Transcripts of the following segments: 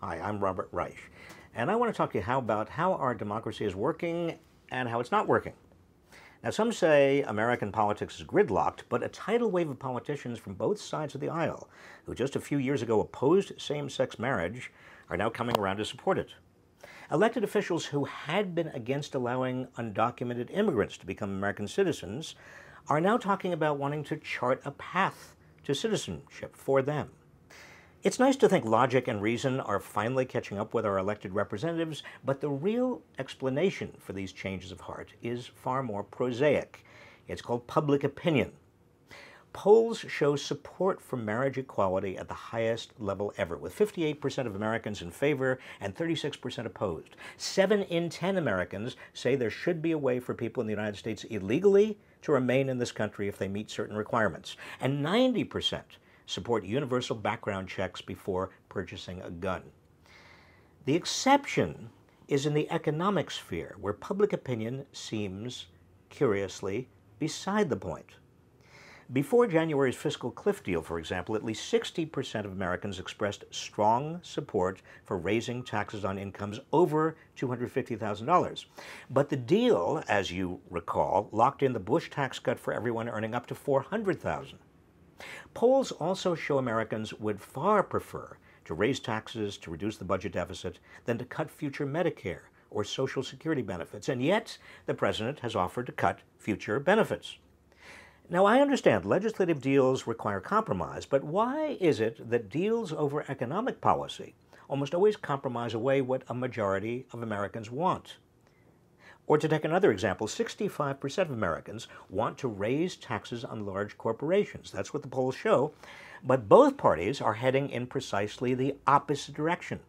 Hi, I'm Robert Reich, and I want to talk to you about how our democracy is working and how it's not working. Now, some say American politics is gridlocked, but a tidal wave of politicians from both sides of the aisle, who just a few years ago opposed same-sex marriage, are now coming around to support it. Elected officials who had been against allowing undocumented immigrants to become American citizens are now talking about wanting to chart a path to citizenship for them. It's nice to think logic and reason are finally catching up with our elected representatives, but the real explanation for these changes of heart is far more prosaic. It's called public opinion. Polls show support for marriage equality at the highest level ever, with 58% of Americans in favor and 36% opposed. 7 in 10 Americans say there should be a way for people in the United States illegally to remain in this country if they meet certain requirements. And 90% support universal background checks before purchasing a gun. The exception is in the economic sphere, where public opinion seems, curiously, beside the point. Before January's fiscal cliff deal, for example, at least 60% of Americans expressed strong support for raising taxes on incomes over $250,000. But the deal, as you recall, locked in the Bush tax cut for everyone earning up to $400,000. Polls also show Americans would far prefer to raise taxes to reduce the budget deficit than to cut future Medicare or Social Security benefits, and yet the president has offered to cut future benefits. Now, I understand legislative deals require compromise, but why is it that deals over economic policy almost always compromise away what a majority of Americans want? Or to take another example, 65% of Americans want to raise taxes on large corporations. That's what the polls show. But both parties are heading in precisely the opposite direction.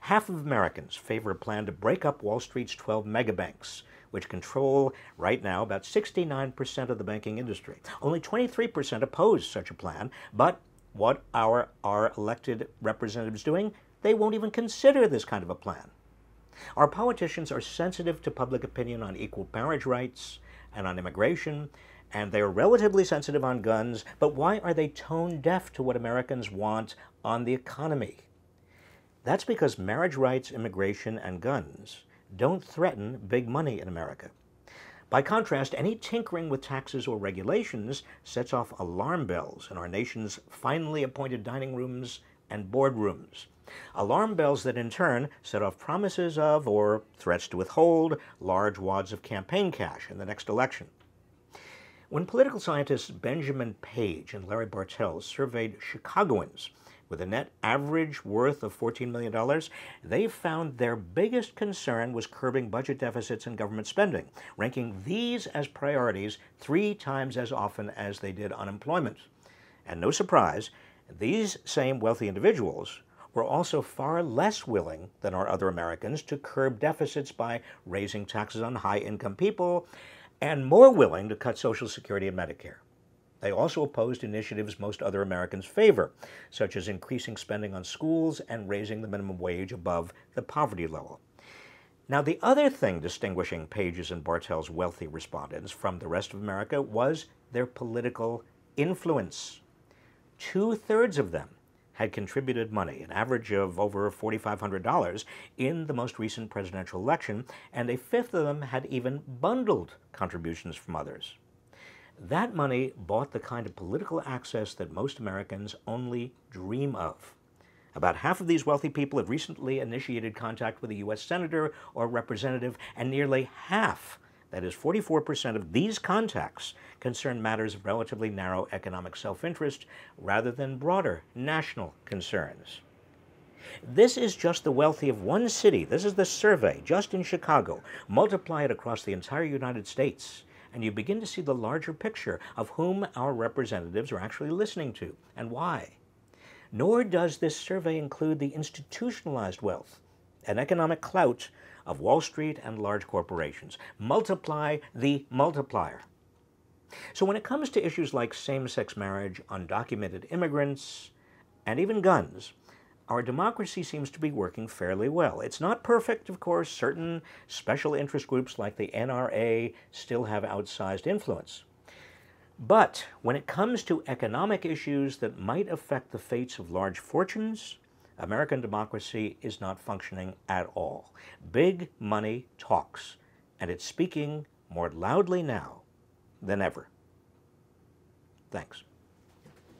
Half of Americans favor a plan to break up Wall Street's 12 megabanks, which control, right now, about 69% of the banking industry. Only 23% oppose such a plan, but what are our elected representatives doing? They won't even consider this kind of a plan. Our politicians are sensitive to public opinion on equal marriage rights and on immigration, and they are relatively sensitive on guns, but why are they tone deaf to what Americans want on the economy? That's because marriage rights, immigration, and guns don't threaten big money in America. By contrast, any tinkering with taxes or regulations sets off alarm bells in our nation's finely appointed dining rooms and boardrooms. Alarm bells that in turn set off promises of or threats to withhold large wads of campaign cash in the next election. When political scientists Benjamin Page and Larry Bartels surveyed Chicagoans with a net average worth of $14 million, they found their biggest concern was curbing budget deficits and government spending, ranking these as priorities 3 times as often as they did unemployment. And no surprise, these same wealthy individuals were also far less willing than are other Americans to curb deficits by raising taxes on high-income people, and more willing to cut Social Security and Medicare. They also opposed initiatives most other Americans favor, such as increasing spending on schools and raising the minimum wage above the poverty level. Now, the other thing distinguishing Page's and Bartels' wealthy respondents from the rest of America was their political influence. 2/3 of them had contributed money, an average of over $4,500 in the most recent presidential election, and 1/5 of them had even bundled contributions from others. That money bought the kind of political access that most Americans only dream of. About half of these wealthy people have recently initiated contact with a U.S. senator or representative, and nearly half, that is 44% of these contacts, concern matters of relatively narrow economic self-interest rather than broader national concerns. This is just the wealthy of one city. This is the survey just in Chicago. Multiply it across the entire United States, and you begin to see the larger picture of whom our representatives are actually listening to and why. Nor does this survey include the institutionalized wealth and economic clout of Wall Street and large corporations. Multiply the multiplier. So when it comes to issues like same-sex marriage, undocumented immigrants, and even guns, our democracy seems to be working fairly well. It's not perfect, of course. Certain special interest groups like the NRA still have outsized influence. But when it comes to economic issues that might affect the fates of large fortunes, American democracy is not functioning at all. Big money talks, and it's speaking more loudly now than ever. Thanks.